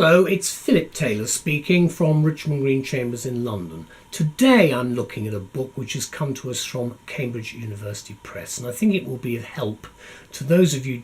Hello, it's Philip Taylor speaking from Richmond Green Chambers in London. Today I'm looking at a book which has come to us from Cambridge University Press, and I think it will be of help to those of you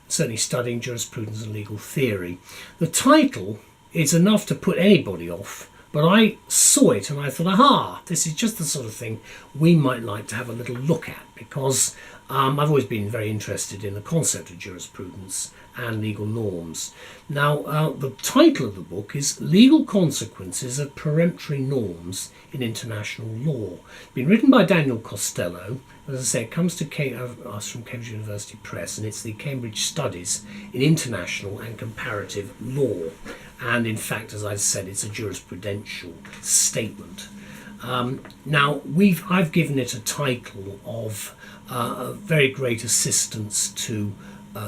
certainly studying jurisprudence and legal theory. The title is enough to put anybody off, but I saw it and I thought, aha, this is just the sort of thing we might like to have a little look at, because I've always been very interested in the concept of jurisprudence and legal norms. Now, the title of the book is Legal Consequences of Peremptory Norms in International Law. It's been written by Daniel Costelloe. As I say, it comes to us from Cambridge University Press, and it's the Cambridge Studies in International and Comparative Law. And in fact, as I said, it's a jurisprudential statement. Now, I've given it a title of very great assistance to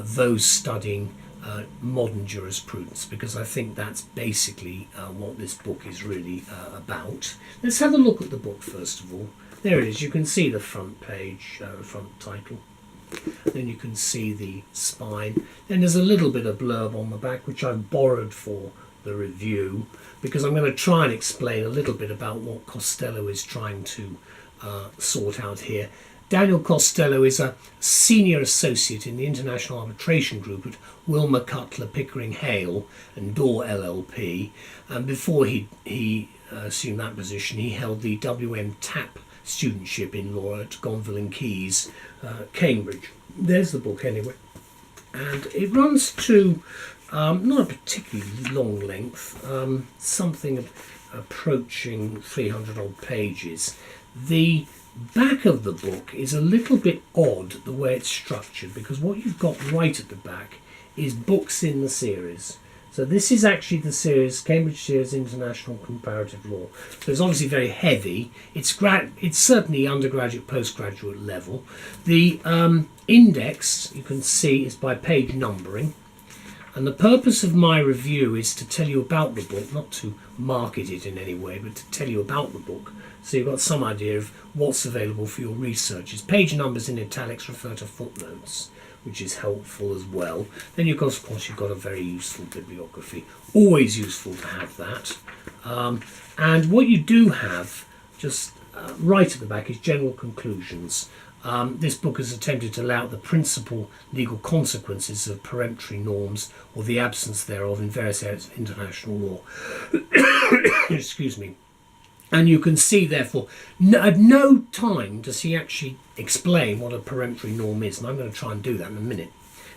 those studying modern jurisprudence, because I think that's basically what this book is really about. Let's have a look at the book first of all. There it is. You can see the front page, front title. Then you can see the spine. Then there's a little bit of blurb on the back, which I've borrowed for the review, because I'm going to try and explain a little bit about what Costelloe is trying to sort out here. Daniel Costelloe is a senior associate in the International Arbitration Group at Wilmer Cutler Pickering Hale and Dorr LLP, and before he assumed that position, he held the WM TAP studentship in law at Gonville and Keys, Cambridge. There's the book anyway, and it runs to not a particularly long length, something approaching 300 odd pages. The back of the book is a little bit odd the way it's structured, because what you've got right at the back is books in the series. So this is actually the series, Cambridge Series International Comparative Law. So it's obviously very heavy. It's certainly undergraduate, postgraduate level. The index, you can see, is by page numbering. And the purpose of my review is to tell you about the book, not to market it in any way, but to tell you about the book, so you've got some idea of what's available for your research. Its page numbers in italics refer to footnotes, which is helpful as well. Then of course you've got a very useful bibliography, always useful to have that. And what you do have, just right at the back, is general conclusions. This book has attempted to lay out the principal legal consequences of peremptory norms, or the absence thereof, in various areas of international law. Excuse me. And you can see, therefore, at no time does he actually explain what a peremptory norm is, and I'm going to try and do that in a minute,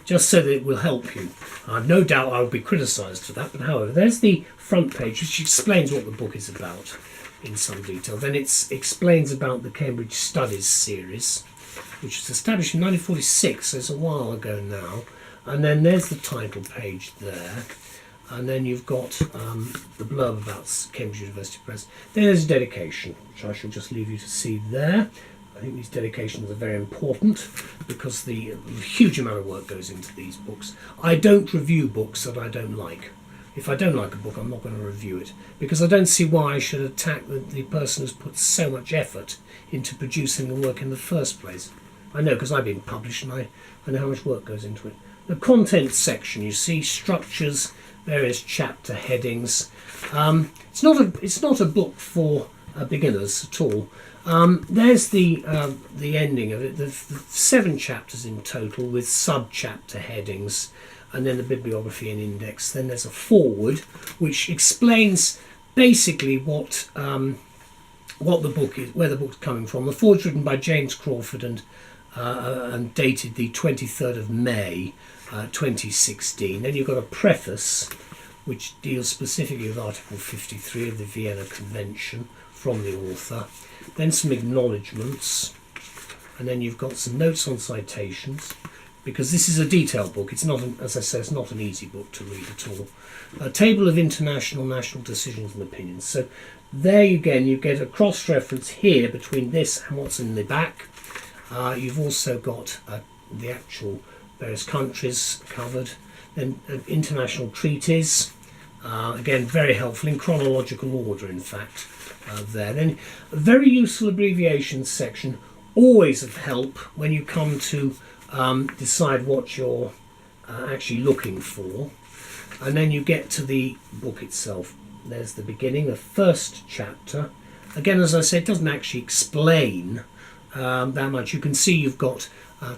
just so that it will help you. I've no doubt I'll be criticised for that, but however, there's the front page, which explains what the book is about in some detail. Then it explains about the Cambridge Studies series, which was established in 1946, so it's a while ago now. And then there's the title page there. And then you've got the blurb about Cambridge University Press. Then there's a dedication, which I shall just leave you to see there. I think these dedications are very important, because the huge amount of work goes into these books. I don't review books that I don't like. If I don't like a book, I'm not going to review it, because I don't see why I should attack the person who's put so much effort into producing the work in the first place. I know, because I've been published, and I know how much work goes into it. The contents section, you see structures, various chapter headings. It's not a book for beginners at all. There's the ending of it. The 7 chapters in total, with sub-chapter headings, and then the bibliography and index. Then there's a foreword, which explains basically what the book is, where the book's coming from. The foreword's written by James Crawford and dated the 23rd of May 2016. Then you've got a preface, which deals specifically with Article 53 of the Vienna Convention from the author. Then some acknowledgements, and then you've got some notes on citations, because this is a detailed book. It's not, as I say, it's not an easy book to read at all. A table of international, national decisions and opinions. So there again, you get a cross-reference here between this and what's in the back. You've also got the actual various countries covered. Then international treaties, again very helpful in chronological order, in fact, there. Then a very useful abbreviations section, always of help when you come to decide what you're actually looking for. and then you get to the book itself. There's the beginning, the first chapter. Again, as I said, it doesn't actually explain that much. You can see you've got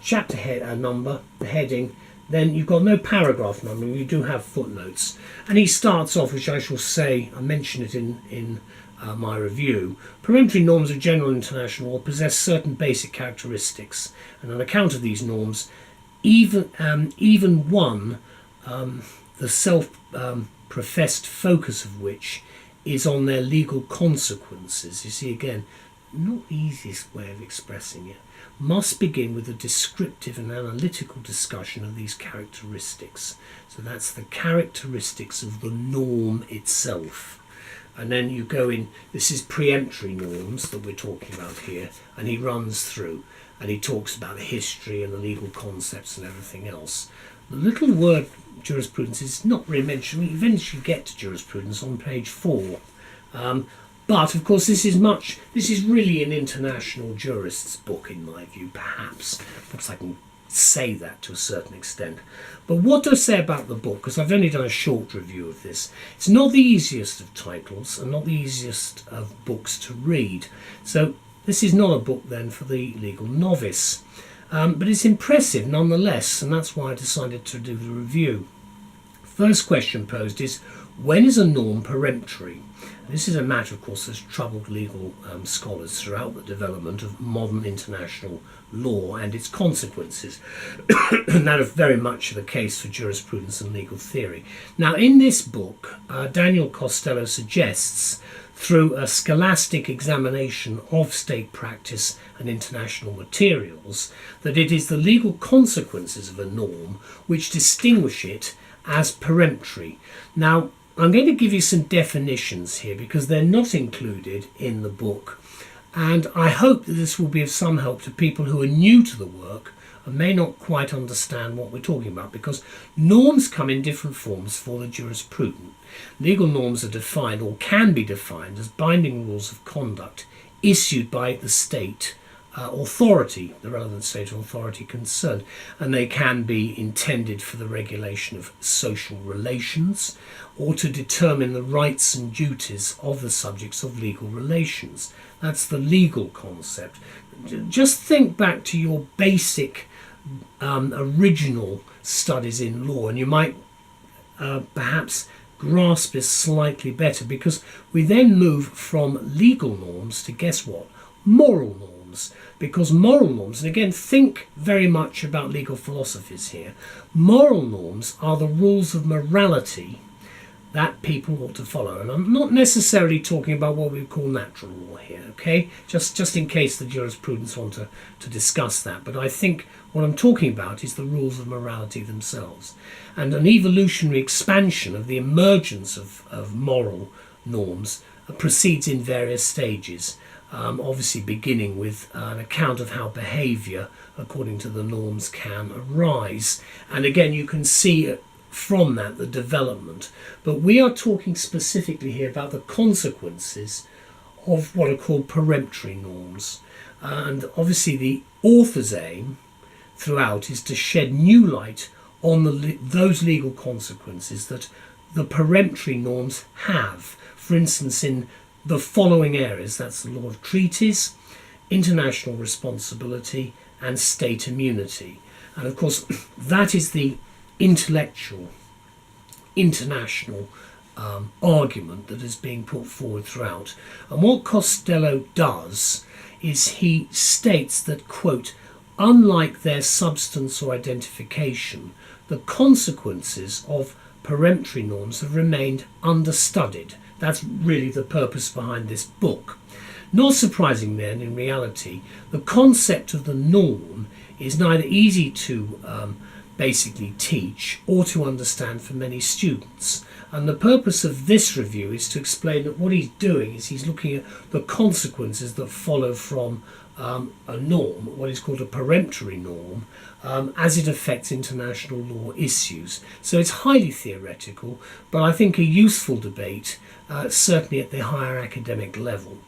chapter head number, the heading, then you've got no paragraph number. You do have footnotes, and he starts off, which I shall say, I mentioned it in my review. Peremptory norms of general international law possess certain basic characteristics, and on account of these norms, even one, the self-professed focus of which is on their legal consequences. You see, again, not the easiest way of expressing it, must begin with a descriptive and analytical discussion of these characteristics. So that's the characteristics of the norm itself. And then you go in, this is peremptory norms that we're talking about here, and he runs through and he talks about the history and the legal concepts and everything else. The little word jurisprudence is not really mentioned. We eventually get to jurisprudence on page 4. But of course this is really an international jurist's book in my view, perhaps I can say that to a certain extent. But what do I say about the book? Because I've only done a short review of this. It's not the easiest of titles and not the easiest of books to read. So this is not a book then for the legal novice. But it's impressive nonetheless, and that's why I decided to do the review. First question posed is, when is a norm peremptory? This is a matter, of course, that's troubled legal scholars throughout the development of modern international law and its consequences. And that is very much the case for jurisprudence and legal theory. Now, in this book, Daniel Costelloe suggests, through a scholastic examination of state practice and international materials, that it is the legal consequences of a norm which distinguish it as peremptory. Now, I'm going to give you some definitions here because they're not included in the book, and I hope that this will be of some help to people who are new to the work and may not quite understand what we're talking about, because norms come in different forms for the jurisprudent. Legal norms are defined, or can be defined, as binding rules of conduct issued by the state authority, the relevant state authority concerned, and they can be intended for the regulation of social relations or to determine the rights and duties of the subjects of legal relations. That's the legal concept. Just think back to your basic original studies in law, and you might perhaps grasp this slightly better, because we then move from legal norms to, guess what, moral norms. Because moral norms, and again, think very much about legal philosophies here, moral norms are the rules of morality that people ought to follow. And I'm not necessarily talking about what we call natural law here, okay? Just in case the jurisprudents want to discuss that. But I think what I'm talking about is the rules of morality themselves. And an evolutionary expansion of the emergence of moral norms proceeds in various stages. Obviously beginning with an account of how behaviour according to the norms can arise. And again, you can see from that the development. But we are talking specifically here about the consequences of what are called peremptory norms. And obviously the author's aim throughout is to shed new light on those legal consequences that the peremptory norms have. For instance, in the following areas, that's the law of treaties, international responsibility, and state immunity. And of course, that is the intellectual, international argument that is being put forward throughout. And what Costelloe does is he states that, quote, unlike their substance or identification, the consequences of peremptory norms have remained understudied. That's really the purpose behind this book. Not surprising then, in reality, the concept of the norm is neither easy to basically teach or to understand for many students. And the purpose of this review is to explain that what he's doing is he's looking at the consequences that follow from a norm, what is called a peremptory norm, as it affects international law issues. So it's highly theoretical, but I think a useful debate, certainly at the higher academic level.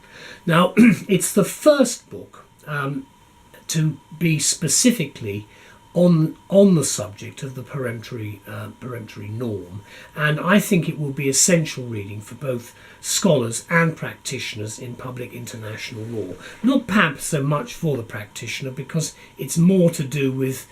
Now, it's the first book to be specifically on the subject of the peremptory norm, and I think it will be essential reading for both scholars and practitioners in public international law. Not perhaps so much for the practitioner, because it's more to do with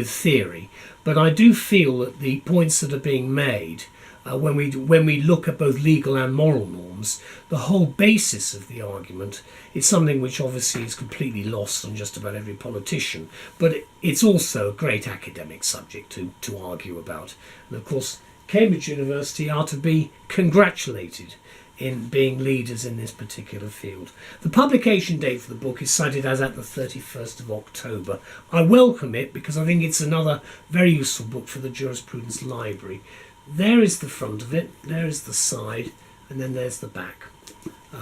theory, but I do feel that the points that are being made when we look at both legal and moral norms, the whole basis of the argument is something which obviously is completely lost on just about every politician, but it's also a great academic subject to argue about. And of course, Cambridge University are to be congratulated in being leaders in this particular field. The publication date for the book is cited as at the 31st of October. I welcome it because I think it's another very useful book for the jurisprudence library. There is the front of it, there is the side, and then there's the back,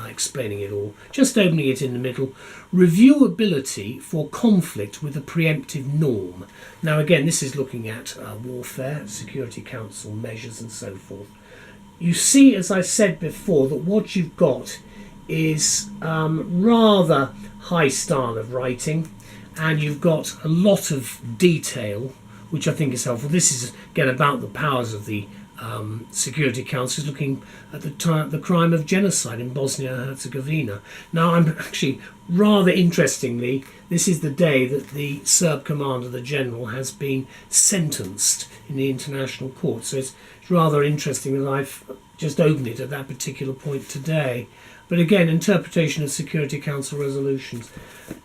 explaining it all. Just opening it in the middle. Reviewability for conflict with a preemptive norm. Now again, this is looking at warfare, Security Council measures and so forth. You see, as I said before, that what you've got is rather high style of writing, and you've got a lot of detail, which I think is helpful. This is again about the powers of the Security Council, looking at the crime of genocide in Bosnia and Herzegovina. Now, I'm actually rather interestingly, this is the day that the Serb commander, the general, has been sentenced in the international court. So it's rather interesting that I've just opened it at that particular point today. But again, interpretation of Security Council resolutions.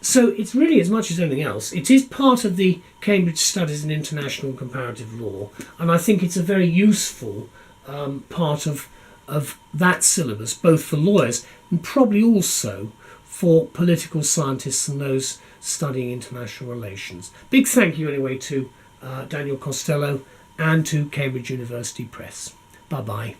So it's really, as much as anything else, it is part of the Cambridge Studies in International and Comparative Law, and I think it's a very useful part of that syllabus, both for lawyers and probably also for political scientists and those studying international relations. Big thank you anyway to Daniel Costelloe and to Cambridge University Press. Bye-bye.